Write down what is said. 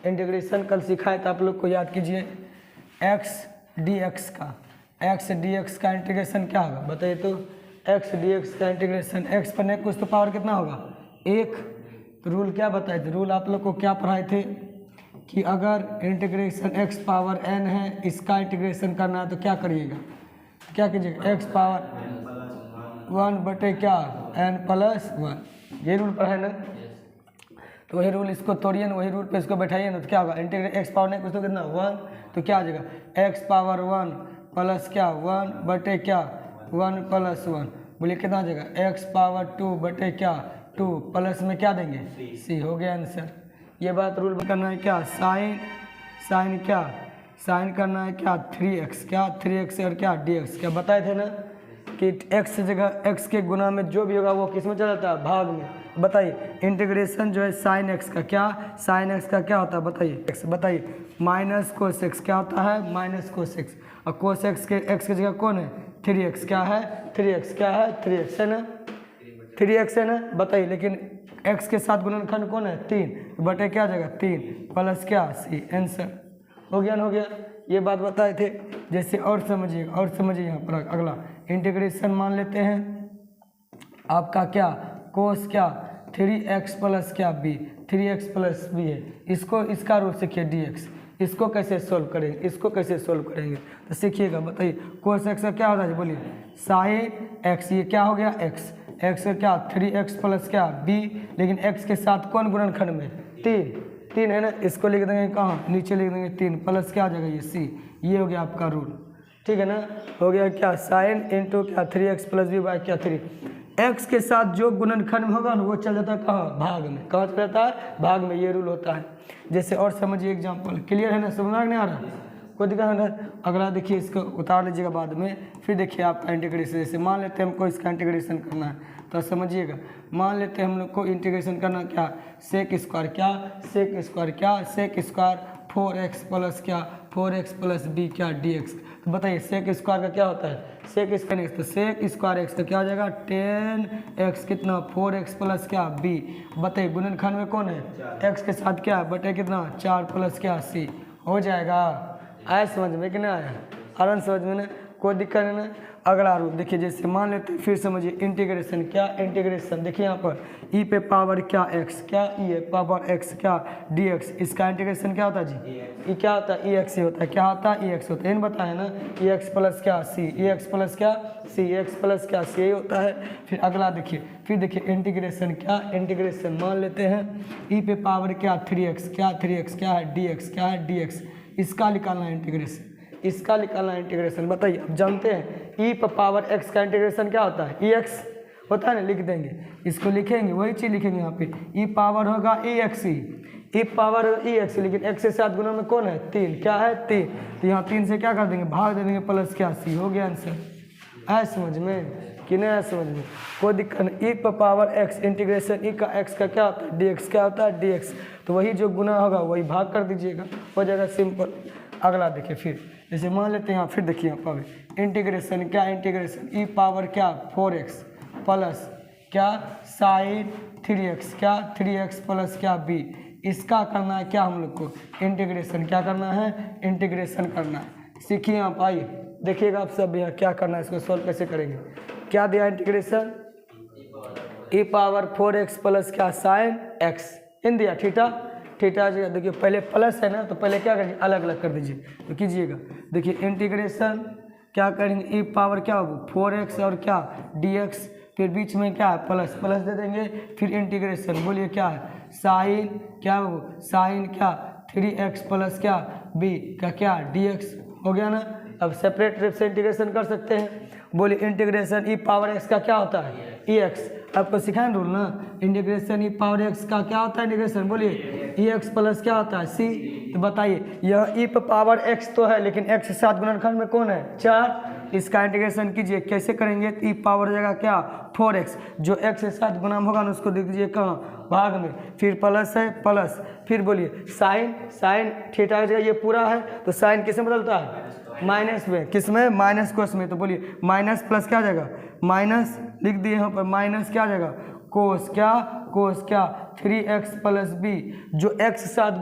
Integration कल सीखा है तो आप लोग को याद कीजिए। एक्स डी एक्स का इंटीग्रेशन क्या होगा बताइए तो। एक्स डी एक्स का इंटीग्रेशन एक्स पर नहीं कुछ तो पावर कितना होगा 1। तो रूल क्या बताए थे, रूल आप लोग को क्या पढ़ाए थे कि अगर इंटीग्रेशन एक्स पावर n है इसका इंटीग्रेशन करना है तो क्या करिएगा, क्या कीजिएगा, एक्स पावर 1 बटे क्या n+1, ये रूल पढ़ा है ना। तो वही रूल इसको तोड़िए ना, वही रूल पे इसको बैठाइए ना, तो क्या होगा इंटीग्रेट एक्स पावर नहीं कुछ तो कितना 1, तो क्या आ जाएगा एक्स पावर 1 प्लस क्या 1 बटे क्या 1+1, बोलिए कितना आ जाएगा एक्स पावर 2 बटे क्या 2 प्लस में क्या देंगे c, हो गया आंसर। ये बात रूल करना है क्या, साइन करना है क्या 3x और क्या dx, क्या बताए थे ना कि x जगह x के गुना में जो भी होगा वो किस में चला जाता है, भाग में। बताइए इंटीग्रेशन जो है साइन x का क्या होता है बताइए, x बताइए माइनस कोस x क्या होता है माइनस कोस x, और कोस x के x की जगह कौन है 3x, क्या है 3x है ना 3x है ना। बताइए लेकिन x के साथ गुणनखंड कौन है 3 बटे क्या जाएगा 3 प्लस क्या c, आंसर हो गया ना, हो गया। ये बात बताए थे। जैसे और समझिए यहाँ पर अगला इंटीग्रेशन मान लेते हैं आपका क्या कोस क्या 3x प्लस क्या b, 3x प्लस b है, इसको इसका रूप सीखिए dx, इसको कैसे सोल्व करेंगे तो सीखिएगा। बताइए कोस x का क्या होता है बोलिए साइन x, ये क्या हो गया x का क्या 3x प्लस क्या b, लेकिन x के साथ कौन गुणनखंड में 3 है ना, इसको लिख देंगे कहाँ नीचे लिख देंगे 3 प्लस क्या आ जाएगा ये c, ये हो गया आपका रूल, ठीक है ना। हो गया क्या साइन इंटू क्या 3x प्लस b बाय क्या 3, x के साथ जो गुणनखंड में होगा ना वो चल जाता है कहाँ भाग में, कहाँ चल जाता है भाग में, ये रूल होता है। जैसे और समझिए एग्जाम्पल, क्लियर है ना, समझ नहीं आ रहा कोई दिक्कत नहीं। अगला देखिए इसको उतार लीजिएगा बाद में, फिर देखिए आपका इंटीग्रेशन। जैसे मान लेते हैं हमको इसका इंटीग्रेशन करना है तो समझिएगा, मान लेते हैं हम लोग को इंटीग्रेशन करना क्या सेक स्क्वायर 4x प्लस क्या 4x प्लस बी क्या dx। तो बताइए सेक स्क्वायर का क्या होता है सेक स्क्वायर x, तो सेक स्क्वायर x तो क्या हो जाएगा 10x कितना 4x प्लस क्या b। बताइए गुणनखंड में कौन है x के साथ क्या बटे कितना 4 प्लस क्या c, हो जाएगा। आया समझ में कि नहीं आया, आराम समझ में ना, कोई दिक्कत नहीं ना। अगला रूप देखिए, जैसे मान लेते हैं फिर समझिए इंटीग्रेशन देखिए यहाँ पर e पे पावर क्या x क्या e है पावर x क्या dx, इसका इंटीग्रेशन क्या होता है जी क्या होता है ex ही होता है, क्या होता है ex होता है, इन बताया ना ex प्लस क्या c यही होता है। फिर अगला देखिए इंटीग्रेशन मान लेते हैं e पे पावर क्या 3x क्या है dx, इसका निकालना इंटीग्रेशन। बताइए अब जानते हैं e पर पावर x का इंटीग्रेशन क्या होता है ex होता है ना, लिख देंगे इसको, लिखेंगे वही चीज़ लिखेंगे यहाँ पे e पावर होगा ex, लेकिन x के साथ गुना में कौन है 3, क्या है 3, तो यहाँ 3 से क्या कर देंगे भाग दे देंगे प्लस क्या c, हो गया आंसर। आया समझ में कि नहीं आया समझ में, कोई दिक्कत नहीं। e पर पावर x इंटीग्रेशन e का x का क्या होता है dx, क्या होता है dx, तो वही जो गुना होगा वही भाग कर दीजिएगा, हो जाएगा सिंपल। अगला देखिए फिर जैसे मान लेते हैं यहाँ फिर देखिए यहाँ पर इंटीग्रेशन e पावर क्या 4x प्लस क्या साइन 3x क्या 3x प्लस क्या b, इसका करना है क्या हम लोग को इंटीग्रेशन, क्या करना है इंटीग्रेशन करना है। सीखिए आप, आइए देखिएगा आप सब यहाँ क्या करना है, इसको सॉल्व कैसे करेंगे। क्या दिया integration e power 4x plus क्या साइन x, इन दिया थीटा जगह देखिए पहले प्लस है ना, तो पहले क्या करेंगे अलग अलग कर दीजिए, तो कीजिएगा। देखिए इंटीग्रेशन क्या करेंगे e पावर क्या होगा 4x और क्या dx, फिर बीच में क्या है प्लस दे देंगे, फिर इंटीग्रेशन बोलिए क्या है साइन क्या 3x प्लस क्या b का क्या dx, हो गया ना। अब सेपरेट रूप से इंटीग्रेशन कर सकते हैं, बोलिए इंटीग्रेशन e पावर x का क्या होता है ex, आपको सिखाएं रूल ना, इंटीग्रेशन e पावर x का क्या होता है इंटीग्रेशन, बोलिए ex प्लस क्या होता है c। तो बताइए यह e पावर x तो है, लेकिन x के साथ गुणनखंड में कौन है 4, इसका इंटीग्रेशन कीजिए, कैसे करेंगे e पावर जगह क्या 4x, जो x के साथ गुना होगा ना उसको दीजिए कहाँ भाग में, फिर प्लस है प्लस, फिर बोलिए साइन थीटा की जगह ये पूरा है तो साइन किस में बदलता है माइनस में, किस में माइनस कोस में, तो बोलिए माइनस प्लस क्या जाएगा माइनस, लिख दिए यहाँ पर माइनस क्या जाएगा कोस क्या 3x प्लस b, जो x के साथ